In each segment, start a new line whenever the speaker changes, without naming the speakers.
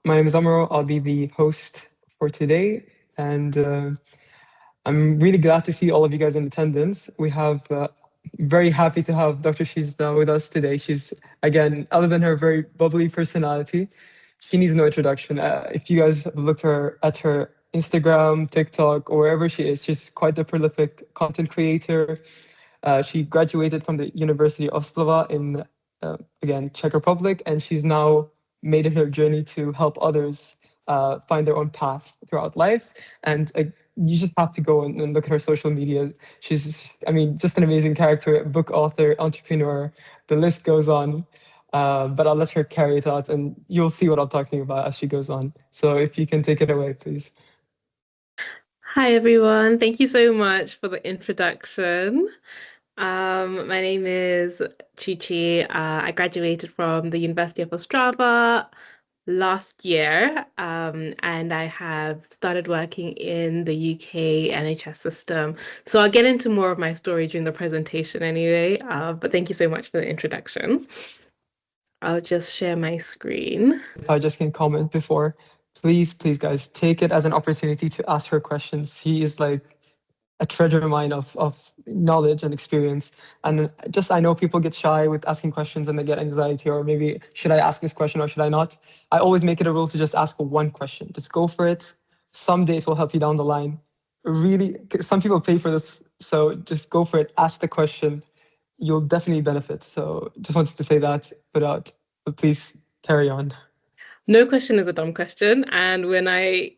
My name is Amaro. I'll be the host for today, and I'm really glad to see all of you guys in attendance. We have very happy to have Dr. Chiedza with us today. She's, again, other than her very bubbly personality, she needs no introduction. If you guys looked at her Instagram, TikTok, or wherever she is, she's quite the prolific content creator. She graduated from the University of Ostrava in, again, Czech Republic, and she's now made it her journey to help others find their own path throughout life. And you just have to go and look at her social media. She's, I mean, just an amazing character, book author, entrepreneur. The list goes on. But I'll let her carry it out, and you'll see what I'm talking about as she goes on. So if you can take it away, please.
Hi, everyone. Thank you so much for the introduction. My name is Chichi. I graduated from the University of Ostrava last year, and I have started working in the UK NHS system. So I'll get into more of my story during the presentation anyway, but thank you so much for the introduction. I'll just share my screen.
If I just can comment before, please, guys, take it as an opportunity to ask her questions. She is like a treasure mine of knowledge and experience. And just, I know people get shy with asking questions and they get anxiety, or maybe, should I ask this question or should I not? I always make it a rule to just ask one question. Just go for it. Someday it will help you down the line. Really, some people pay for this. So just go for it. Ask the question. You'll definitely benefit. So just wanted to say that, but please carry on.
No question is a dumb question. And when I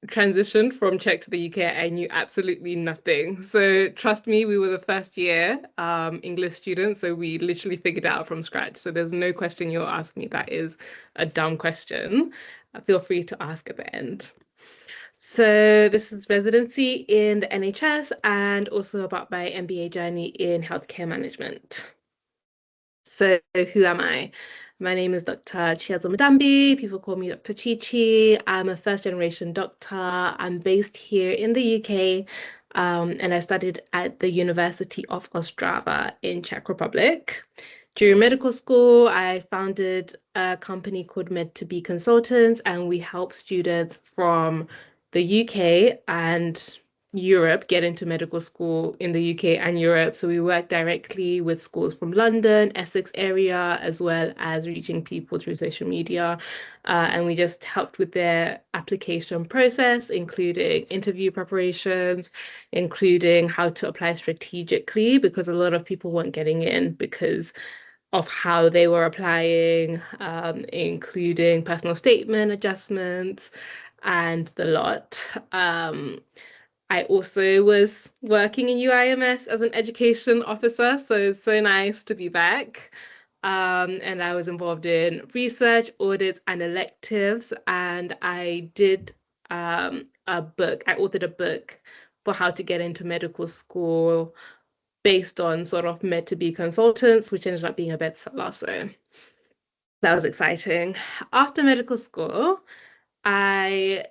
transitioned from Czech to the UK, I knew absolutely nothing. So trust me, we were the first year English students. So we literally figured it out from scratch. So there's no question you'll ask me that is a dumb question. Feel free to ask at the end. So this is residency in the NHS and also about my MBA journey in healthcare management. So who am I? My name is Dr. Chiedza Mudambi. People call me Dr. Chichi. I'm a first generation doctor. I'm based here in the UK, and I studied at the University of Ostrava in Czech Republic. During medical school, I founded a company called Med2B Consultants, and we help students from the UK and Europe get into medical school in the UK and Europe. So we work directly with schools from London, Essex area, as well as reaching people through social media. And we just helped with their application process, including interview preparations, including how to apply strategically, because a lot of people weren't getting in because of how they were applying, including personal statement adjustments and the lot. I also was working in UIMS as an education officer, so it's so nice to be back. And I was involved in research, audits, and electives. And I did a book. I authored a book for how to get into medical school based on sort of Med2B Consultants, which ended up being a bestseller. So that was exciting. After medical school, I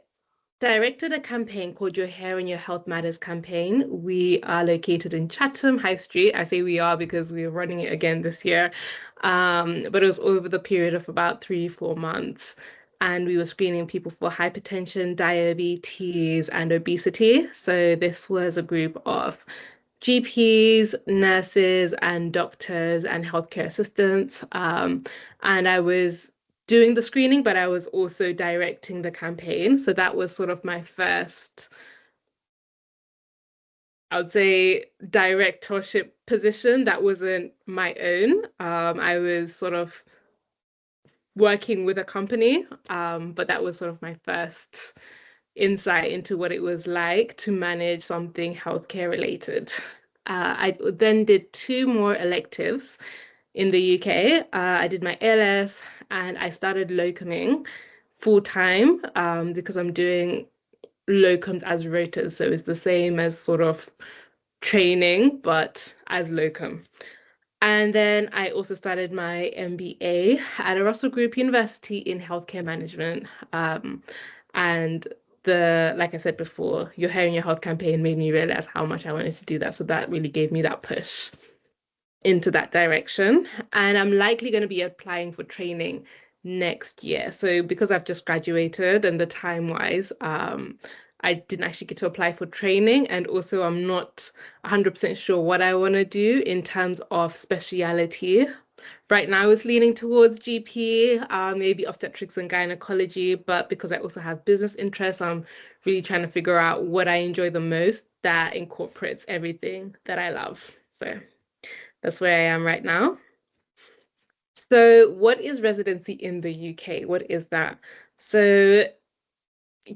directed a campaign called Your Hair and Your Health Matters campaign. We are located in Chatham High Street. I say we are because we're running it again this year. But it was over the period of about 3-4 months. And we were screening people for hypertension, diabetes, and obesity. So this was a group of GPs, nurses, and doctors and healthcare assistants. And I was doing the screening, but I was also directing the campaign. So that was sort of my first, I would say, directorship position that wasn't my own. I was sort of working with a company, but that was sort of my first insight into what it was like to manage something healthcare related. I then did 2 more electives in the UK. I did my ALS and I started locuming full time because I'm doing locums as rotas. So it's the same as sort of training, but as locum. And then I also started my MBA at a Russell Group University in healthcare management. And like I said before, Your Hair and Your Health campaign made me realize how much I wanted to do that. So that really gave me that push into that direction. And I'm likely going to be applying for training next year. So because I've just graduated and the time-wise, I didn't actually get to apply for training, and also I'm not 100% sure what I want to do in terms of speciality. Right now, it's leaning towards GP, maybe obstetrics and gynecology, but because I also have business interests, I'm really trying to figure out what I enjoy the most that incorporates everything that I love. So that's where I am right now. So what is residency in the UK? What is that? So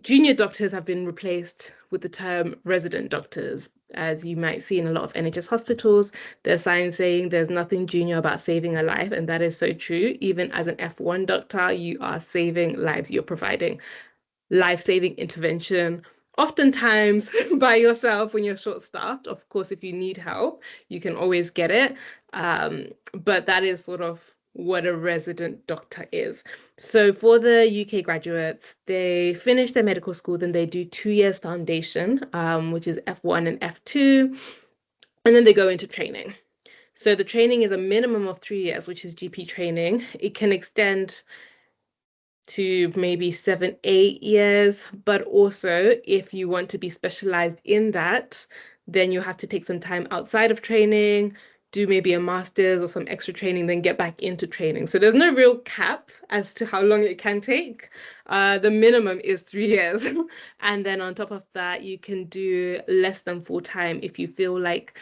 junior doctors have been replaced with the term resident doctors. As you might see in a lot of NHS hospitals, there's signs saying there's nothing junior about saving a life, and that is so true. Even as an F1 doctor, you are saving lives. You're providing life-saving intervention, oftentimes by yourself when you're short-staffed. Of course, if you need help, you can always get it. But that is sort of what a resident doctor is. So for the UK graduates, they finish their medical school, then they do 2 years foundation, which is F1 and F2, and then they go into training. So the training is a minimum of 3 years, which is GP training. It can extend to maybe 7, 8 years, but also if you want to be specialized in that, then you have to take some time outside of training, do maybe a master's or some extra training, then get back into training. So there's no real cap as to how long it can take. The minimum is 3 years. And then on top of that, you can do less than full time if you feel like,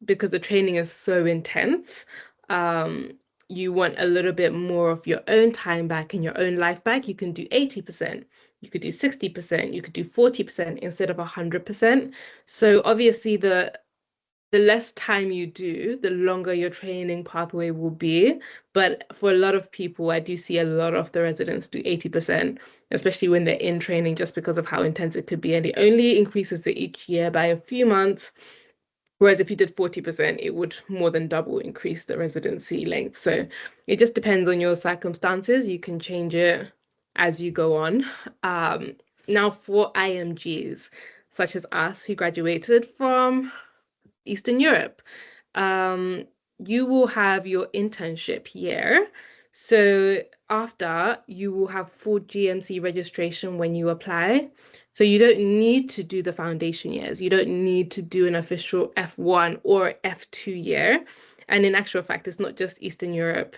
because the training is so intense, you want a little bit more of your own time back and your own life back, you can do 80%, you could do 60%, you could do 40% instead of 100%. So obviously the less time you do, the longer your training pathway will be. But for a lot of people, I do see a lot of the residents do 80%, especially when they're in training, just because of how intense it could be. And it only increases it each year by a few months. Whereas if you did 40%, it would more than double increase the residency length. So it just depends on your circumstances. You can change it as you go on. Now for IMGs, such as us who graduated from Eastern Europe, you will have your internship year. So after, you will have full GMC registration when you apply. So you don't need to do the foundation years. You don't need to do an official F1 or F2 year. And in actual fact, it's not just Eastern Europe.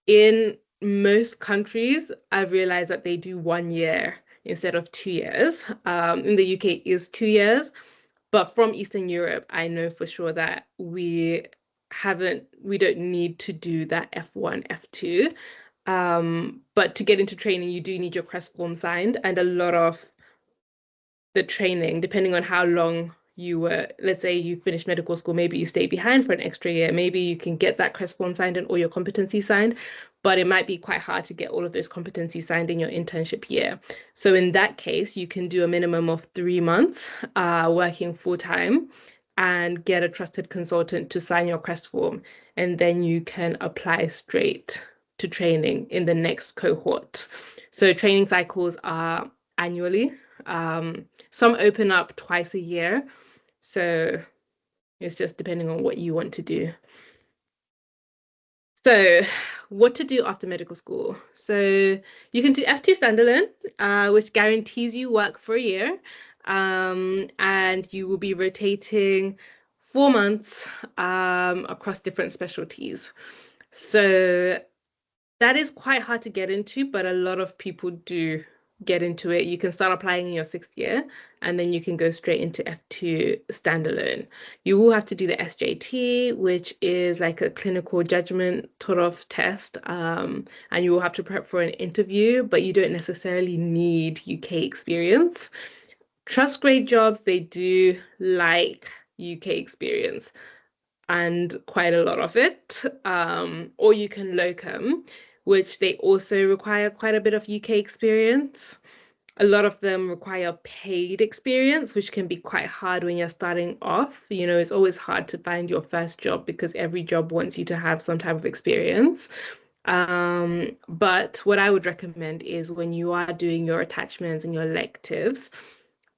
In most countries, I've realized that they do 1 year instead of 2 years. In the UK, is 2 years. But from Eastern Europe, I know for sure that we don't need to do that F1, F2. But to get into training, you do need your CREST form signed, and a lot of the training, depending on how long you were, let's say you finished medical school, maybe you stay behind for an extra year, maybe you can get that CREST form signed and all your competency signed, but it might be quite hard to get all of those competencies signed in your internship year. So in that case, you can do a minimum of 3 months working full time and get a trusted consultant to sign your CREST form, and then you can apply straight to training in the next cohort. So training cycles are annually. Some open up twice a year. So it's just depending on what you want to do. So what to do after medical school? So you can do F2 standalone, which guarantees you work for a year. And you will be rotating 4 months across different specialties. So that is quite hard to get into, but a lot of people do get into it. You can start applying in your 6th year, and then you can go straight into F2 standalone. You will have to do the SJT, which is like a clinical judgment sort of test, and you will have to prep for an interview, but you don't necessarily need UK experience. Trust grade jobs, they do like UK experience, and quite a lot of it. Or you can locum, which they also require quite a bit of UK experience. A lot of them require paid experience, which can be quite hard when you're starting off. You know, it's always hard to find your first job because every job wants you to have some type of experience. But what I would recommend is when you are doing your attachments and your electives,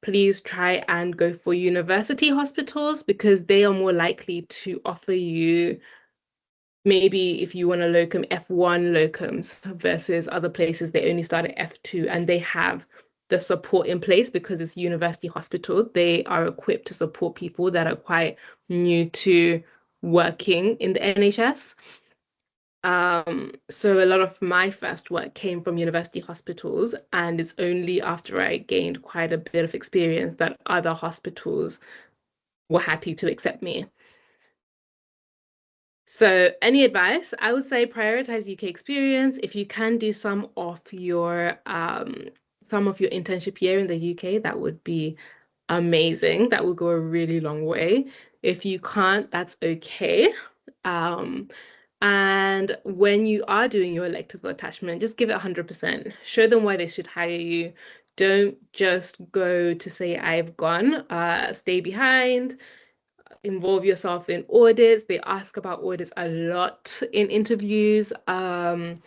please try and go for university hospitals because they are more likely to offer you maybe if you want to locum F1 locums versus other places, they only start at F2 and they have the support in place because it's university hospital. They are equipped to support people that are quite new to working in the NHS. So a lot of my first work came from university hospitals, and it's only after I gained quite a bit of experience that other hospitals were happy to accept me. So any advice? I would say prioritize UK experience. If you can do some of your internship year in the UK, that would be amazing. That would go a really long way. If you can't, that's okay. Um, and when you are doing your elective attachment, just give it 100%. Show them why they should hire you. Don't just go to say I've gone. Stay behind, involve yourself in audits. They ask about audits a lot in interviews, and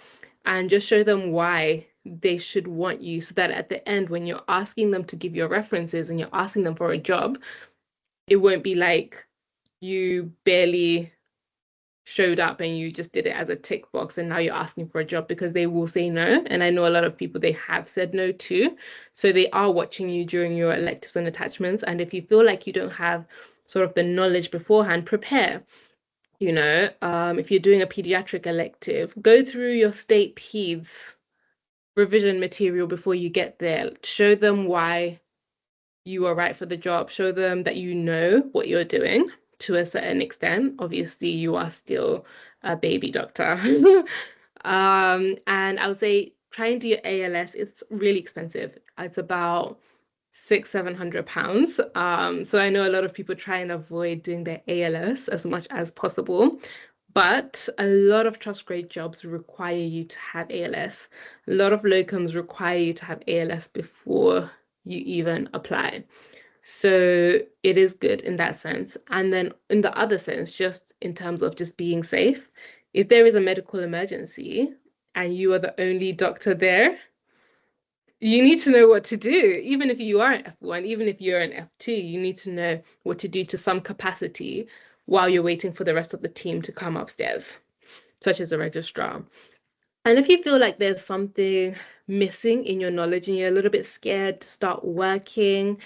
just show them why they should want you so that at the end, when you're asking them to give your references and you're asking them for a job, it won't be like you barely showed up and you just did it as a tick box and now you're asking for a job, because they will say no. And I know a lot of people they have said no to. So they are watching you during your electives and attachments. And if you feel like you don't have sort of the knowledge beforehand, prepare. If you're doing a pediatric elective, go through your state peds revision material before you get there. Show them why you are right for the job. Show them that you know what you're doing to a certain extent. Obviously, you are still a baby doctor. And I would say try and do your ALS. It's really expensive. It's about £600-700. So I know a lot of people try and avoid doing their ALS as much as possible. But a lot of trust grade jobs require you to have ALS. A lot of locums require you to have ALS before you even apply. So it is good in that sense. And then in the other sense, just in terms of just being safe, if there is a medical emergency and you are the only doctor there, you need to know what to do. Even if you are an F1, even if you're an F2, you need to know what to do to some capacity while you're waiting for the rest of the team to come upstairs, such as a registrar. And if you feel like there's something missing in your knowledge and you're a little bit scared to start working,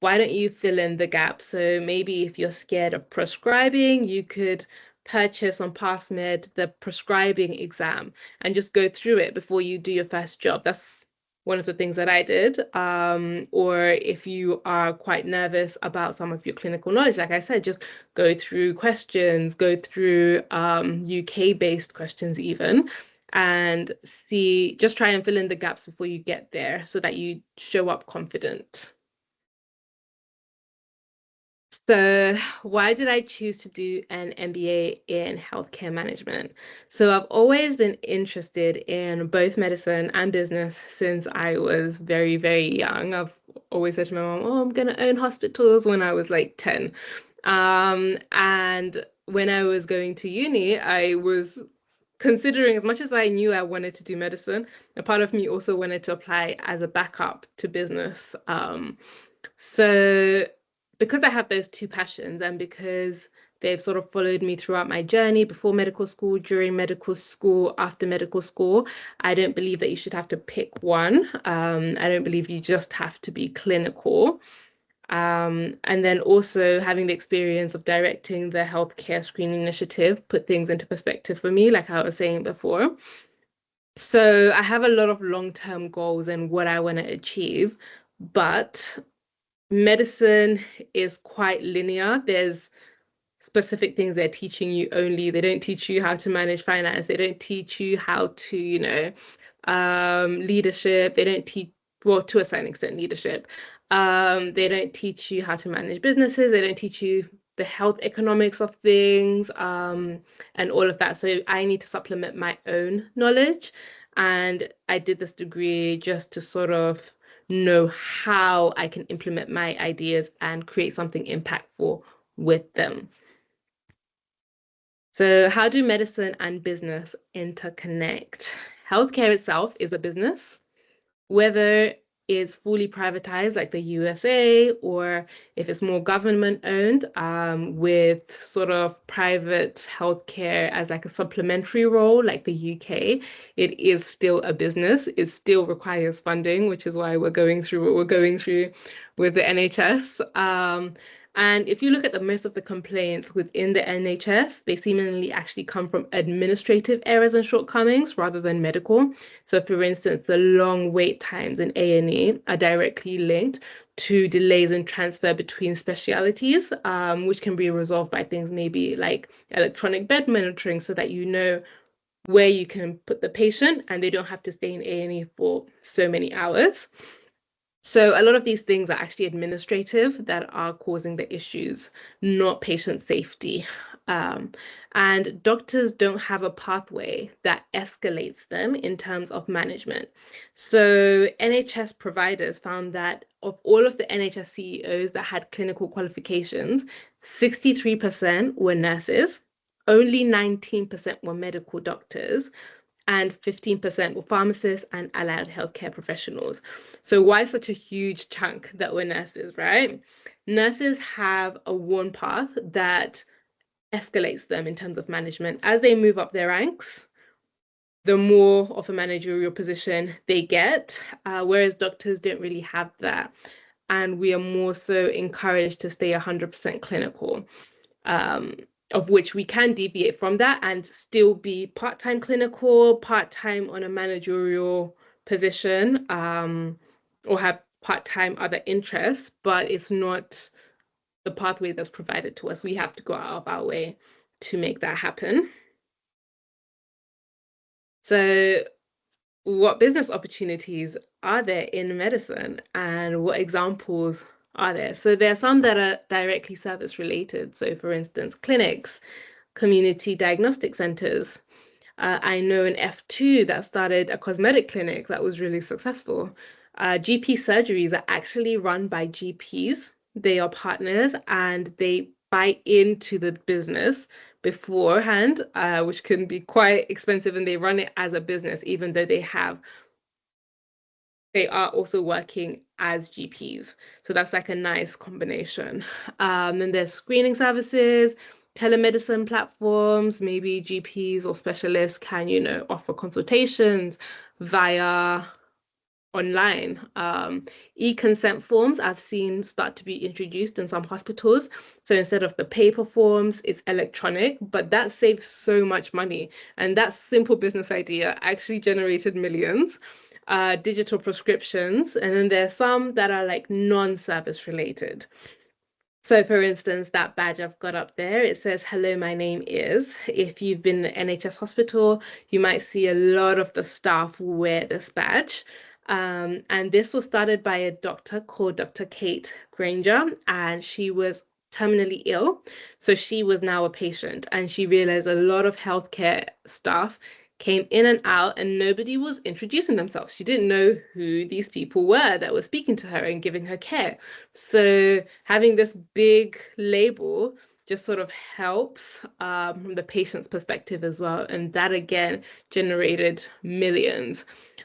why don't you fill in the gap? So maybe if you're scared of prescribing, you could purchase on PassMed the prescribing exam and just go through it before you do your first job. That's one of the things that I did. Or if you are quite nervous about some of your clinical knowledge, like I said, just go through questions, go through UK-based questions even, and just try and fill in the gaps before you get there so that you show up confident. So, why did I choose to do an MBA in healthcare management? So, I've always been interested in both medicine and business since I was very, very young. I've always said to my mom, "Oh, I'm going to own hospitals," when I was like 10. And when I was going to uni, I was considering, as much as I knew I wanted to do medicine, a part of me also wanted to apply as a backup to business. So because I have those two passions and because they've sort of followed me throughout my journey before medical school, during medical school, after medical school, I don't believe that you should have to pick one. I don't believe you just have to be clinical. And then also having the experience of directing the healthcare screening initiative put things into perspective for me, like I was saying before. So I have a lot of long-term goals and what I want to achieve, but medicine is quite linear. There's specific things they're teaching you only. They don't teach you how to manage finance. They don't teach you how to, leadership. They don't teach, well, to a certain extent, leadership. They don't teach you how to manage businesses. They don't teach you the health economics of things, and all of that. So I need to supplement my own knowledge. And I did this degree just to sort of know how I can implement my ideas and create something impactful with them. So, how do medicine and business interconnect? Healthcare itself is a business, whether is fully privatized, like the USA, or if it's more government owned, with sort of private healthcare as like a supplementary role, like the UK, it is still a business. It still requires funding, which is why we're going through what we're going through with the NHS. And if you look at the most of the complaints within the NHS, they seemingly actually come from administrative errors and shortcomings rather than medical. So for instance, the long wait times in A&E are directly linked to delays in transfer between specialities, which can be resolved by things maybe like electronic bed monitoring so that you know where you can put the patient and they don't have to stay in A&E for so many hours. So a lot of these things are actually administrative that are causing the issues, not patient safety. Um, and doctors don't have a pathway that escalates them in terms of management. So NHS providers found that of all of the NHS CEOs that had clinical qualifications, 63% were nurses, only 19% were medical doctors, and 15% were pharmacists and allied healthcare professionals. So why such a huge chunk that were nurses, right? Nurses have a worn path that escalates them in terms of management. As they move up their ranks, the more of a managerial position they get, whereas doctors don't really have that. And we are more so encouraged to stay 100% clinical. Of which we can deviate from that and still be part-time clinical, part-time on a managerial position, or have part-time other interests, but it's not the pathway that's provided to us. We have to go out of our way to make that happen. So what business opportunities are there in medicine and what examples are there? So there are some that are directly service related. So for instance, clinics, community diagnostic centers. I know an F2 that started a cosmetic clinic that was really successful. GP surgeries are actually run by GPs. They are partners and they buy into the business beforehand, which can be quite expensive, and they run it as a business, even though they are also working as GPs. So that's like a nice combination. Then there's screening services, telemedicine platforms, maybe GPs or specialists can, offer consultations via online. E-consent forms I've seen start to be introduced in some hospitals. So instead of the paper forms, it's electronic, but that saves so much money. And that simple business idea actually generated millions. Digital prescriptions, and then there's some that are like non-service related. So for instance, that badge I've got up there, it says, "Hello, my name is." If you've been in an NHS hospital, you might see a lot of the staff wear this badge. And this was started by a doctor called Dr. Kate Granger, and she was terminally ill. So she was now a patient, and she realized a lot of healthcare staff came in and out and nobody was introducing themselves. She didn't know who these people were that were speaking to her and giving her care. So having this big label just sort of helps from the patient's perspective as well. And that again generated millions,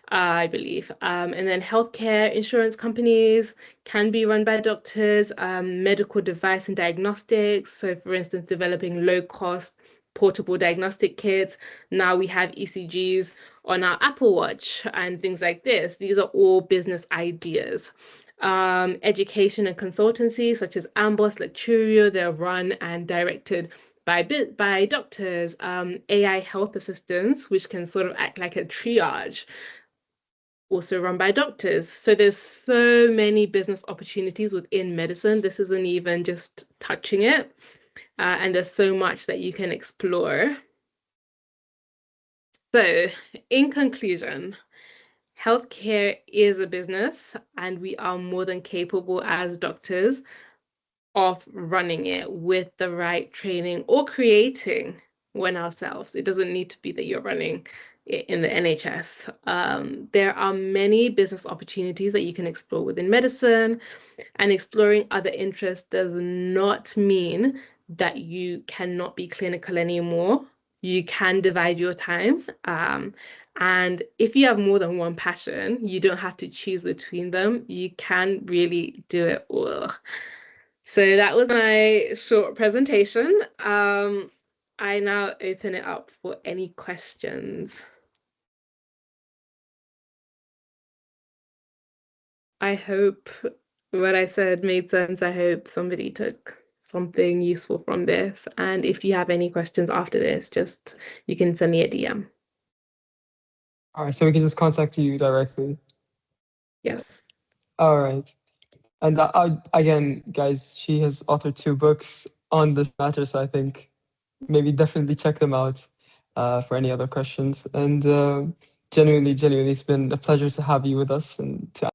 I believe. And then healthcare insurance companies can be run by doctors, medical device and diagnostics. So for instance, developing low cost portable diagnostic kits. Now we have ECGs on our Apple Watch and things like this. These are all business ideas. Education and consultancy such as Amboss, Lecturio, they're run and directed by doctors. AI health assistants, which can sort of act like a triage, also run by doctors. So there's so many business opportunities within medicine. This isn't even just touching it. And there's so much that you can explore. So, in conclusion, healthcare is a business, and we are more than capable as doctors of running it with the right training or creating one ourselves. It doesn't need to be that you're running it in the NHS. There are many business opportunities that you can explore within medicine, and exploring other interests does not mean that you cannot be clinical anymore. you can divide your time. And if you have more than one passion, you don't have to choose between them. You can really do it all. So that was my short presentation. I now open it up for any questions. I hope what I said made sense. I hope somebody took something useful from this. And if you have any questions after this, just you can send me a DM.
All right, so we can just contact you directly.
Yes.
All right. And again, guys, she has authored 2 books on this matter, so I think maybe definitely check them out for any other questions. And genuinely, it's been a pleasure to have you with us and to